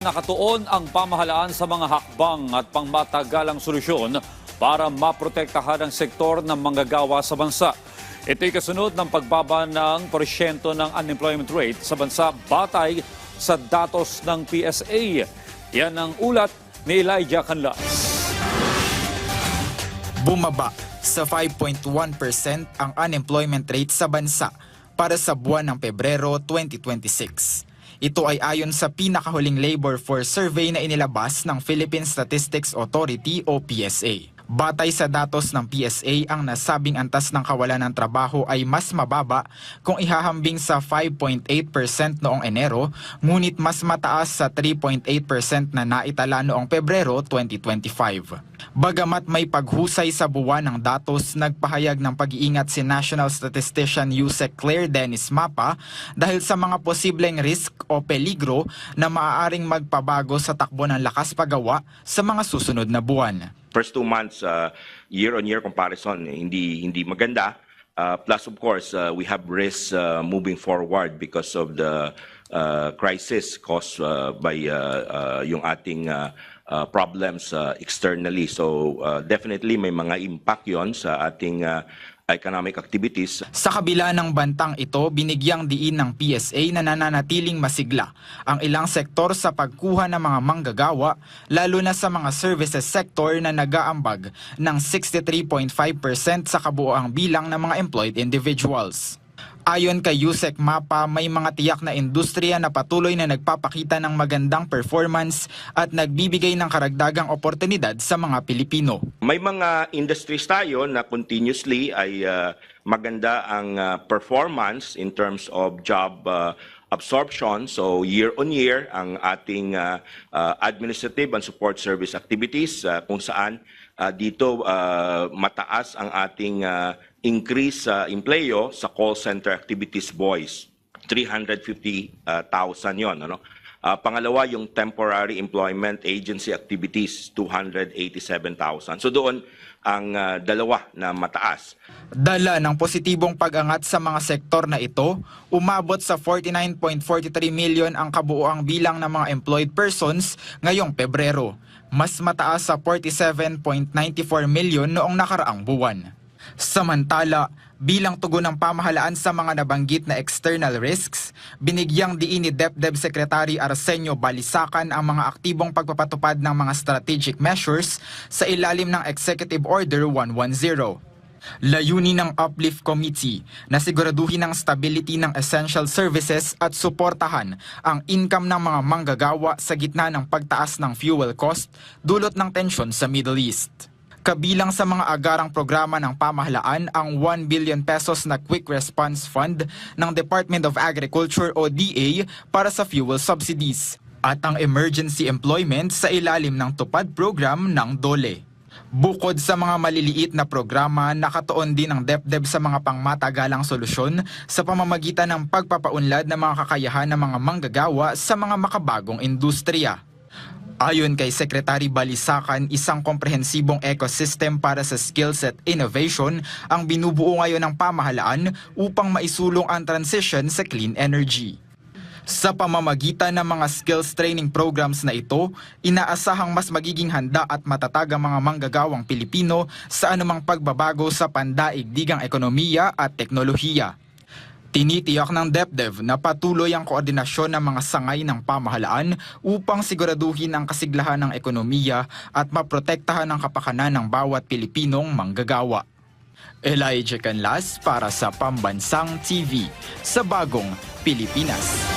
Nakatuon ang pamahalaan sa mga hakbang at pangmatagalang solusyon para maprotektahan ang sektor ng manggagawa sa bansa. Ito'y kasunod ng pagbaba ng porsyento ng unemployment rate sa bansa batay sa datos ng PSA. Yan ang ulat ni Elijah Canlas. Bumaba sa 5.1% ang unemployment rate sa bansa para sa buwan ng Pebrero 2026. Ito ay ayon sa pinakahuling labor force survey na inilabas ng Philippine Statistics Authority o PSA. Batay sa datos ng PSA, ang nasabing antas ng kawalan ng trabaho ay mas mababa kung ihahambing sa 5.8% noong Enero, ngunit mas mataas sa 3.8% na naitala noong Pebrero 2025. Bagamat may paghusay sa buwan ng datos, nagpahayag ng pag-iingat si National Statistician Yusek Claire Dennis Mapa dahil sa mga posibleng risk o peligro na maaaring magpabago sa takbo ng lakas pagawa sa mga susunod na buwan. First 2 months, year-on-year comparison, hindi maganda. Plus, of course, we have risks moving forward because of the crisis caused by yung ating problems externally. So, definitely may mga impact yon sa ating economic activities. Sa kabila ng bantang ito, binigyang diin ng PSA na nananatiling masigla ang ilang sektor sa pagkuha ng mga manggagawa, lalo na sa mga services sector na nag-aambag ng 63.5% sa kabuoang bilang ng mga employed individuals. Ayon kay Yusek Mapa, may mga tiyak na industriya na patuloy na nagpapakita ng magandang performance at nagbibigay ng karagdagang oportunidad sa mga Pilipino. May mga industries tayo na continuously ay maganda ang performance in terms of job absorption. So year-on-year ang ating administrative and support service activities kung saan dito mataas ang ating increase sa empleyo sa call center activities boys. 350,000 yon. Pangalawa, yung temporary employment agency activities, 287,000. So doon ang dalawa na mataas. Dala ng positibong pag-angat sa mga sektor na ito, umabot sa 49.43 million ang kabuoang bilang ng mga employed persons ngayong Pebrero. Mas mataas sa 47.94 million noong nakaraang buwan. Samantala, bilang tugon ng pamahalaan sa mga nabanggit na external risks, binigyang diin ni DepEd Secretary Arsenio Balisacan ang mga aktibong pagpapatupad ng mga strategic measures sa ilalim ng Executive Order 110. Layunin ng Uplift Committee na siguraduhin ang stability ng essential services at suportahan ang income ng mga manggagawa sa gitna ng pagtaas ng fuel cost dulot ng tensyon sa Middle East. Kabilang sa mga agarang programa ng pamahalaan ang 1 billion pesos na Quick Response Fund ng Department of Agriculture o DA para sa fuel subsidies at ang emergency employment sa ilalim ng TUPAD program ng DOLE. Bukod sa mga maliliit na programa, nakatuon din ang DepEd sa mga pangmatagalang solusyon sa pamamagitan ng pagpapaunlad ng mga kakayahan ng mga manggagawa sa mga makabagong industriya. Ayon kay Secretary Balisacan, isang komprehensibong ecosystem para sa skills at innovation ang binubuo ngayon ng pamahalaan upang maisulong ang transition sa clean energy. Sa pamamagitan ng mga skills training programs na ito, inaasahang mas magiging handa at matatag ang mga manggagawang Pilipino sa anumang pagbabago sa pandaigdigang ekonomiya at teknolohiya. Tinitiyak ng DepEd na patuloy ang koordinasyon ng mga sangay ng pamahalaan upang siguraduhin ang kasiglahan ng ekonomiya at maprotektahan ang kapakanan ng bawat Pilipinong manggagawa. Elijah Canlas para sa Pambansang TV sa Bagong Pilipinas.